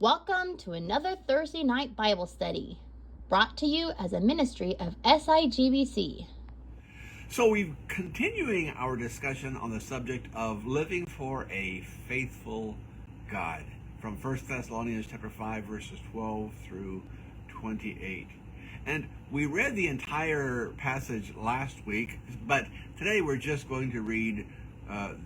Welcome to another Thursday night Bible study, brought to you as a ministry of SIGBC. So we're continuing our discussion on the subject of living for a faithful God from 1 Thessalonians chapter 5 verses 12 through 28. And we read the entire passage last week, but today we're just going to read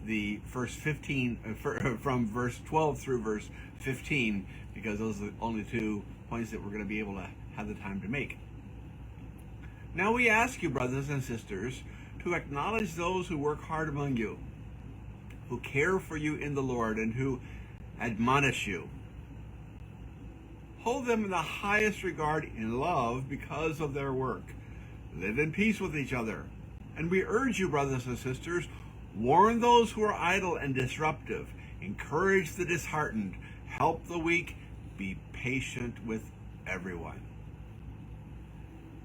the first 15 from verse 12 through verse 15, because those are the only 2 points that we're going to be able to have the time to make. Now we ask you, brothers and sisters, to acknowledge those who work hard among you, who care for you in the Lord, and who admonish you. Hold them in the highest regard in love because of their work. Live in peace with each other. And we urge you, brothers and sisters, warn those who are idle and disruptive. Encourage the disheartened. Help the weak. Be patient with everyone.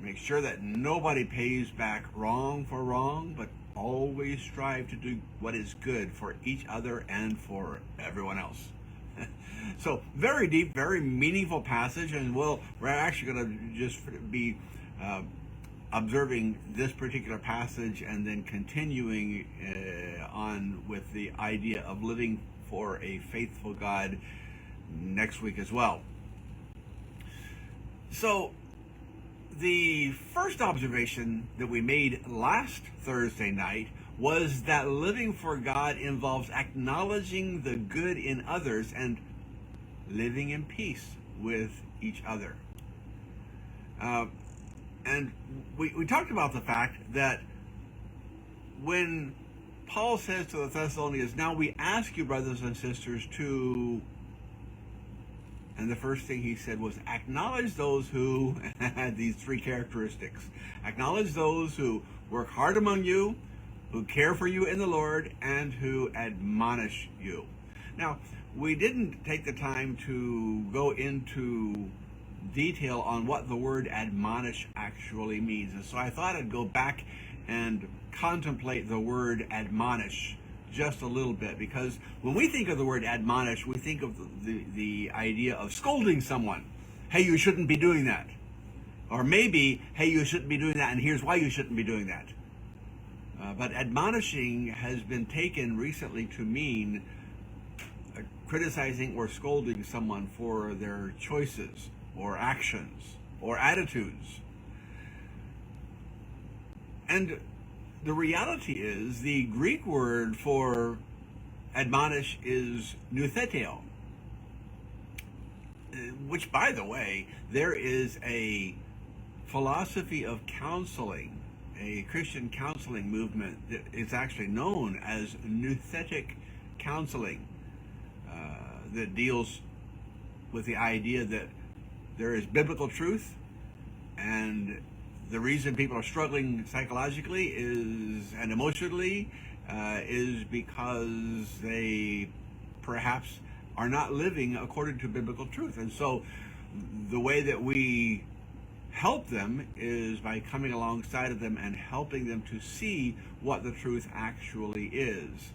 Make sure that nobody pays back wrong for wrong, but always strive to do what is good for each other and for everyone else. So very deep, very meaningful passage, and we're actually going to just be observing this particular passage and then continuing on with the idea of living for a faithful God next week as well. So the first observation that we made last Thursday night was that living for God involves acknowledging the good in others and living in peace with each other. And we talked about the fact that when Paul says to the Thessalonians, now we ask you, brothers and sisters, to... And the first thing he said was, acknowledge those who had these 3 characteristics. Acknowledge those who work hard among you, who care for you in the Lord, and who admonish you. Now, we didn't take the time to go into detail on what the word admonish actually means. And so I thought I'd go back and contemplate the word admonish just a little bit, because when we think of the word admonish, we think of the idea of scolding someone. Hey, you shouldn't be doing that. Or maybe, hey, you shouldn't be doing that, and here's why you shouldn't be doing that. But admonishing has been taken recently to mean criticizing or scolding someone for their choices or actions or attitudes. And the reality is, the Greek word for admonish is noutheteo, which, by the way, there is a philosophy of counseling, a Christian counseling movement that is actually known as nouthetic counseling, that deals with the idea that there is biblical truth, and the reason people are struggling psychologically and emotionally is because they perhaps are not living according to biblical truth. And so the way that we help them is by coming alongside of them and helping them to see what the truth actually is.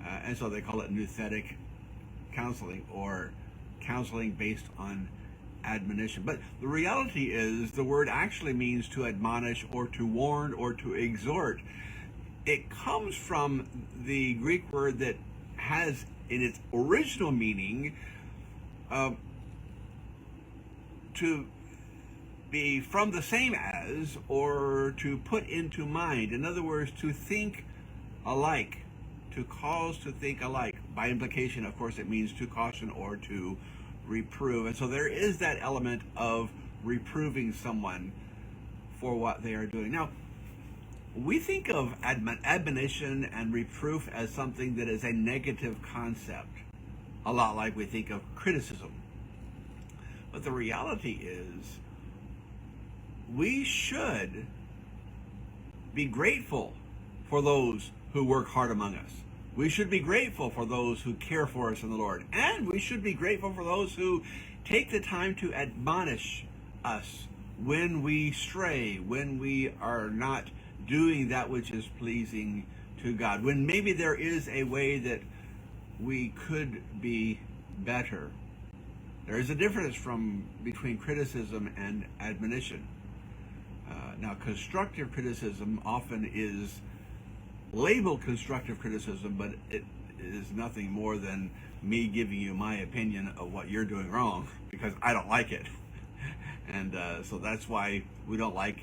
And so they call it nouthetic counseling, or counseling based on admonition. But the reality is, the word actually means to admonish or to warn or to exhort. It comes from the Greek word that has in its original meaning to be from the same as, or to put into mind. In other words, to think alike, to cause to think alike. By implication, of course, it means to caution or to reprove. And so there is that element of reproving someone for what they are doing. Now, we think of admonition and reproof as something that is a negative concept, a lot like we think of criticism. But the reality is, we should be grateful for those who work hard among us. We should be grateful for those who care for us in the Lord. And we should be grateful for those who take the time to admonish us when we stray, when we are not doing that which is pleasing to God, when maybe there is a way that we could be better. There is a difference between criticism and admonition. Now, constructive criticism often is labeled constructive criticism, but it is nothing more than me giving you my opinion of what you're doing wrong because I don't like it. And so that's why we don't like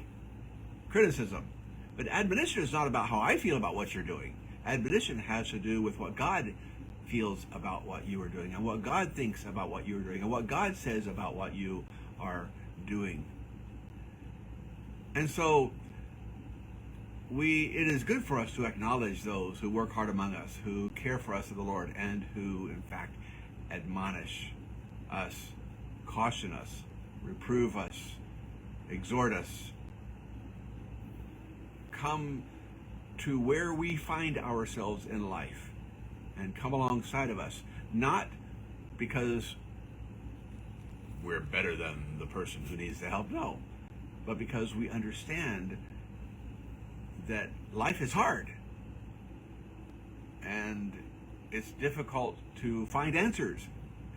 criticism. But admonition is not about how I feel about what you're doing. Admonition has to do with what God feels about what you are doing and what God thinks about what you are doing and what God says about what you are doing. And so it is good for us to acknowledge those who work hard among us, who care for us in the Lord, and who, in fact, admonish us, caution us, reprove us, exhort us, come to where we find ourselves in life and come alongside of us, not because we're better than the person who needs the help, no, but because we understand that life is hard and it's difficult to find answers.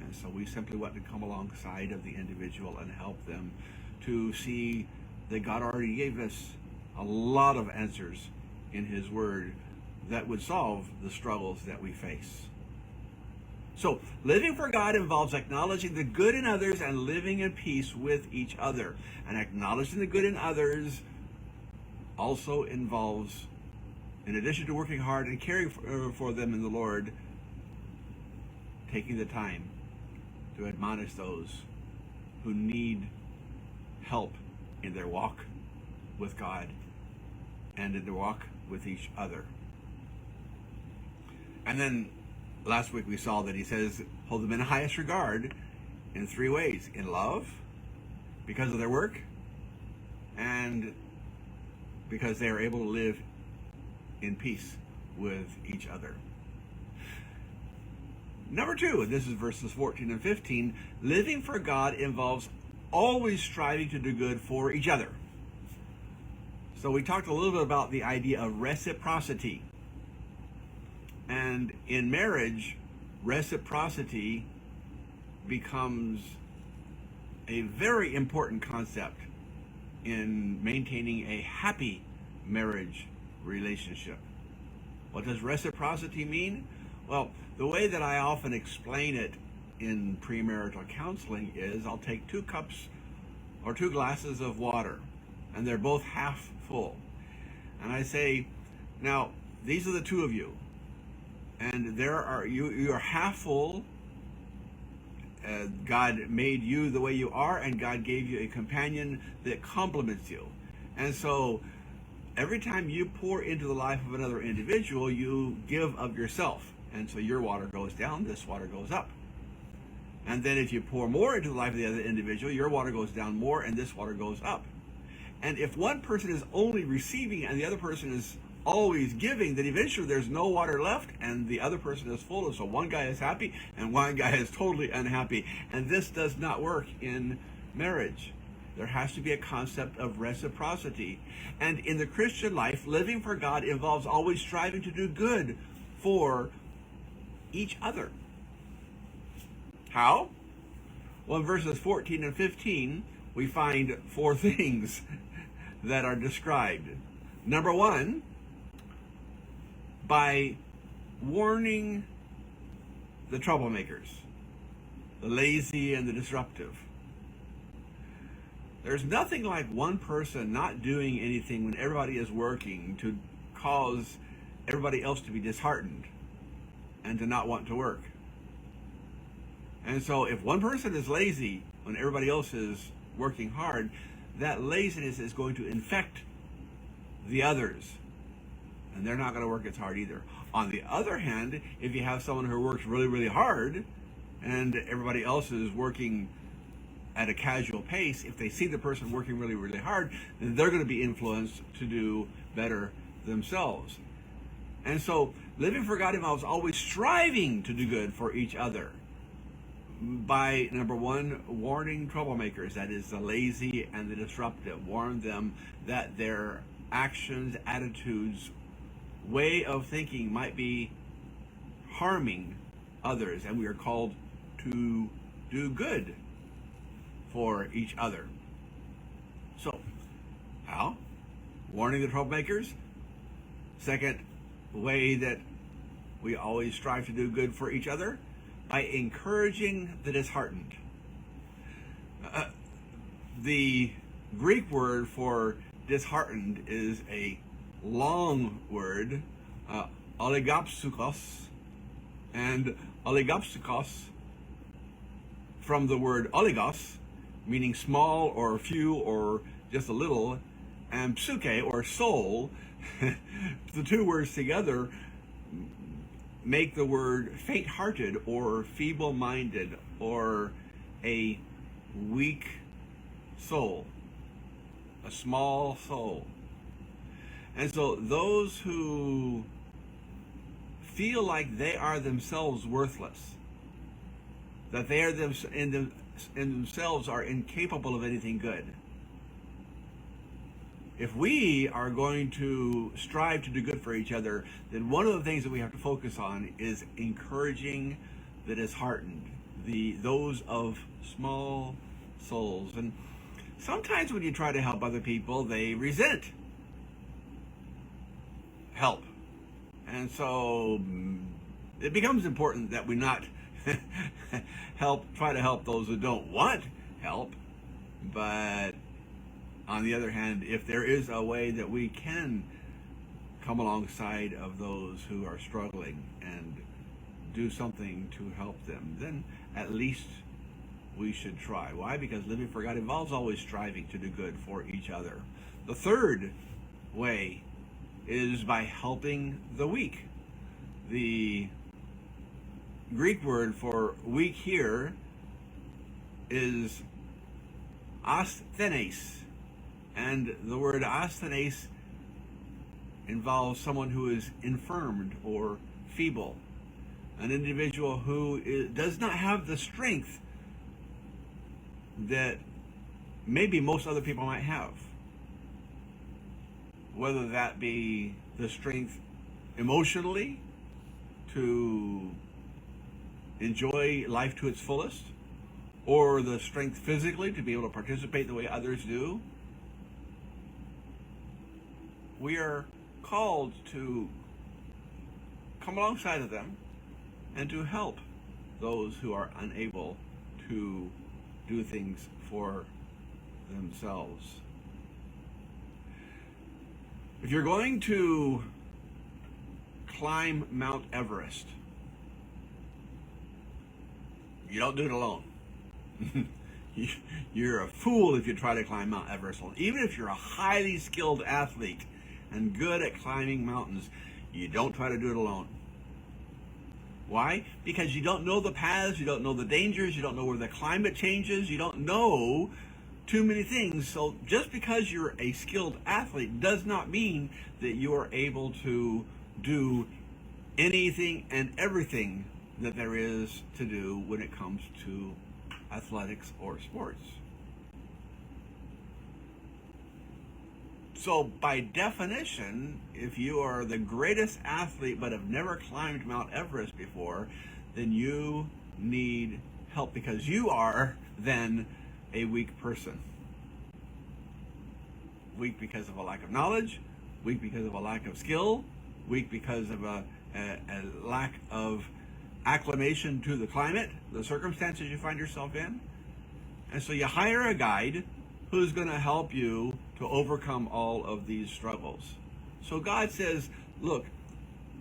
And so we simply want to come alongside of the individual and help them to see that God already gave us a lot of answers in His Word that would solve the struggles that we face. So, living for God involves acknowledging the good in others and living in peace with each other. And acknowledging the good in others also involves, in addition to working hard and caring for them in the Lord, taking the time to admonish those who need help in their walk with God and in their walk with each other. And then last week we saw that he says, hold them in highest regard in three ways: in love, because of their work, and because they are able to live in peace with each other. Number two, and this is verses 14 and 15, living for God involves always striving to do good for each other. So we talked a little bit about the idea of reciprocity. And in marriage, reciprocity becomes a very important concept in maintaining a happy marriage relationship. What does reciprocity mean? Well, the way that I often explain it in premarital counseling is I'll take 2 cups or 2 glasses of water, and they're both half full. And I say, now, these are the 2 of you, and you are half full. God made you the way you are, and God gave you a companion that complements you. And so every time you pour into the life of another individual, you give of yourself. And so your water goes down, this water goes up. And then if you pour more into the life of the other individual, your water goes down more, and this water goes up. And if one person is only receiving and the other person is always giving, then eventually there's no water left and the other person is full. And so one guy is happy and one guy is totally unhappy. And this does not work in marriage. There has to be a concept of reciprocity. And in the Christian life, living for God involves always striving to do good for each other. How? Well, in verses 14 and 15, we find 4 things that are described. Number 1, by warning the troublemakers, the lazy and the disruptive. There's nothing like one person not doing anything when everybody is working to cause everybody else to be disheartened and to not want to work. And so if one person is lazy when everybody else is working hard, that laziness is going to infect the others, and they're not going to work as hard either. On the other hand, if you have someone who works really, really hard and everybody else is working at a casual pace, if they see the person working really, really hard, then they're going to be influenced to do better themselves. And so living for God involves always striving to do good for each other. By, number 1, warning troublemakers, that is the lazy and the disruptive. Warn them that their actions, attitudes, way of thinking might be harming others, and we are called to do good for each other. So, how? Warning the troublemakers. Second way that we always strive to do good for each other, by encouraging the disheartened. The Greek word for disheartened is a long word, oligopsukos, and oligopsukos from the word oligos, meaning small or few or just a little, and psyche or soul. The two words together make the word faint-hearted or feeble-minded or a weak soul, a small soul. And so those who feel like they are themselves worthless, that they are in themselves are incapable of anything good. If we are going to strive to do good for each other, then one of the things that we have to focus on is encouraging the disheartened, those of small souls. And sometimes when you try to help other people, they resent help. And so it becomes important that we not try to help those who don't want help. But on the other hand, if there is a way that we can come alongside of those who are struggling and do something to help them, then at least we should try. Why? Because living for God involves always striving to do good for each other. The third way is by helping the weak. The Greek word for weak here is asthenes. And the word asthenes involves someone who is infirmed or feeble, an individual who does not have the strength that maybe most other people might have, whether that be the strength emotionally to enjoy life to its fullest, or the strength physically to be able to participate the way others do. We are called to come alongside of them and to help those who are unable to do things for themselves. If you're going to climb Mount Everest, you don't do it alone. You're a fool if you try to climb Mount Everest alone. Even if you're a highly skilled athlete and good at climbing mountains, you don't try to do it alone. Why? Because you don't know the paths, you don't know the dangers, you don't know where the climate changes, you don't know too many things. So just because you're a skilled athlete does not mean that you are able to do anything and everything that there is to do when it comes to athletics or sports. So by definition, if you are the greatest athlete but have never climbed Mount Everest before, then you need help, because you are then a weak person. Weak because of a lack of knowledge, weak because of a lack of skill, weak because of a lack of acclimation to the climate, the circumstances you find yourself in. And so you hire a guide who's going to help you to overcome all of these struggles. So God says, look,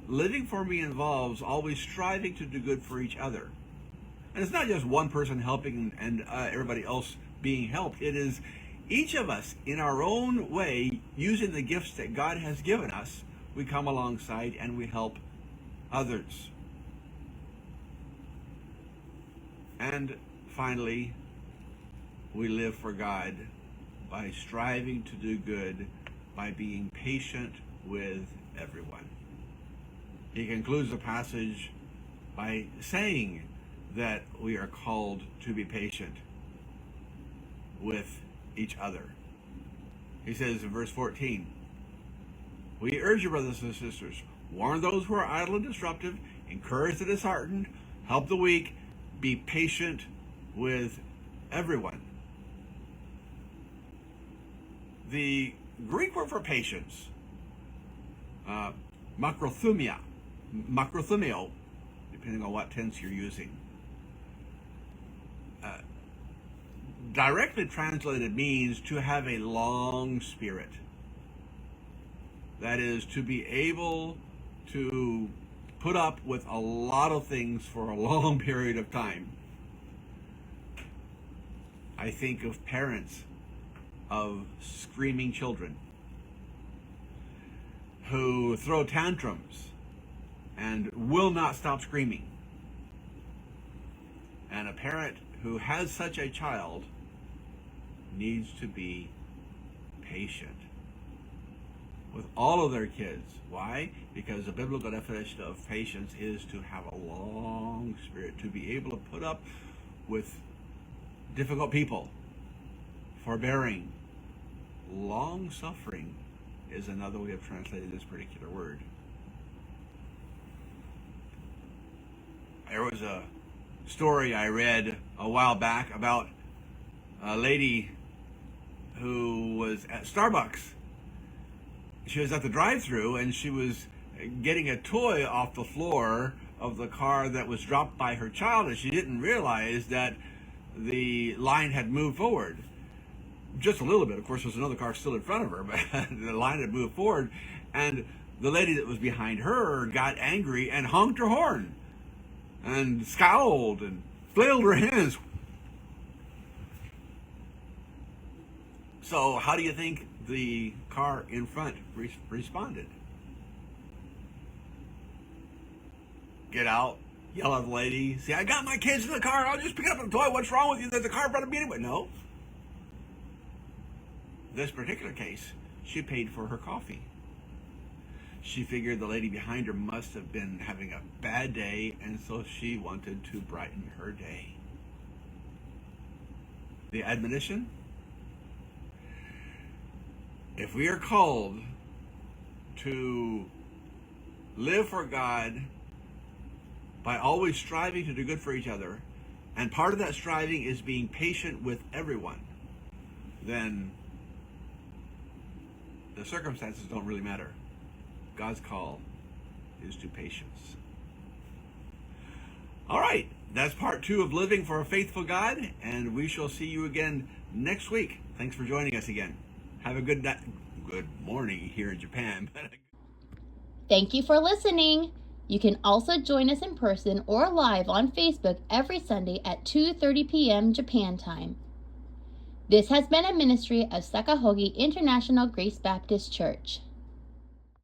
living for me involves always striving to do good for each other. And it's not just one person helping and everybody else being helped. It is each of us in our own way, using the gifts that God has given us, we come alongside and we help others. And finally, we live for God by striving to do good, by being patient with everyone. He concludes the passage by saying that we are called to be patient with each other. He says in verse 14, we urge you, brothers and sisters, warn those who are idle and disruptive, encourage the disheartened, help the weak, be patient with everyone. The Greek word for patience, makrothumio, depending on what tense you're using, directly translated means to have a long spirit. That is, to be able to put up with a lot of things for a long period of time. I think of parents of screaming children who throw tantrums and will not stop screaming. And a parent who has such a child needs to be patient with all of their kids. Why? Because the biblical definition of patience is to have a long spirit, to be able to put up with difficult people, forbearing. Long suffering is another way of translating this particular word. There was a story I read a while back about a lady who was at Starbucks. She was at the drive-thru and she was getting a toy off the floor of the car that was dropped by her child, and she didn't realize that the line had moved forward. Just a little bit. Of course, there was another car still in front of her, but the line had moved forward, and the lady that was behind her got angry and honked her horn and scowled and flailed her hands. So how do you think the car in front responded? Get out, yell at the lady, say, "I got my kids in the car, I'll just pick up a toy, what's wrong with you? There's a car in front of me anyway." No. This particular case, she paid for her coffee. She figured the lady behind her must have been having a bad day, and so she wanted to brighten her day. The admonition: if we are called to live for God by always striving to do good for each other, and part of that striving is being patient with everyone, then the circumstances don't really matter. God's call is to patience. All right, that's part 2 of Living for a Faithful God, and we shall see you again next week. Thanks for joining us again. Have a good morning here in Japan. Thank you for listening. You can also join us in person or live on Facebook every Sunday at 2:30 p.m. Japan time. This has been a ministry of Sakahogi International Grace Baptist Church.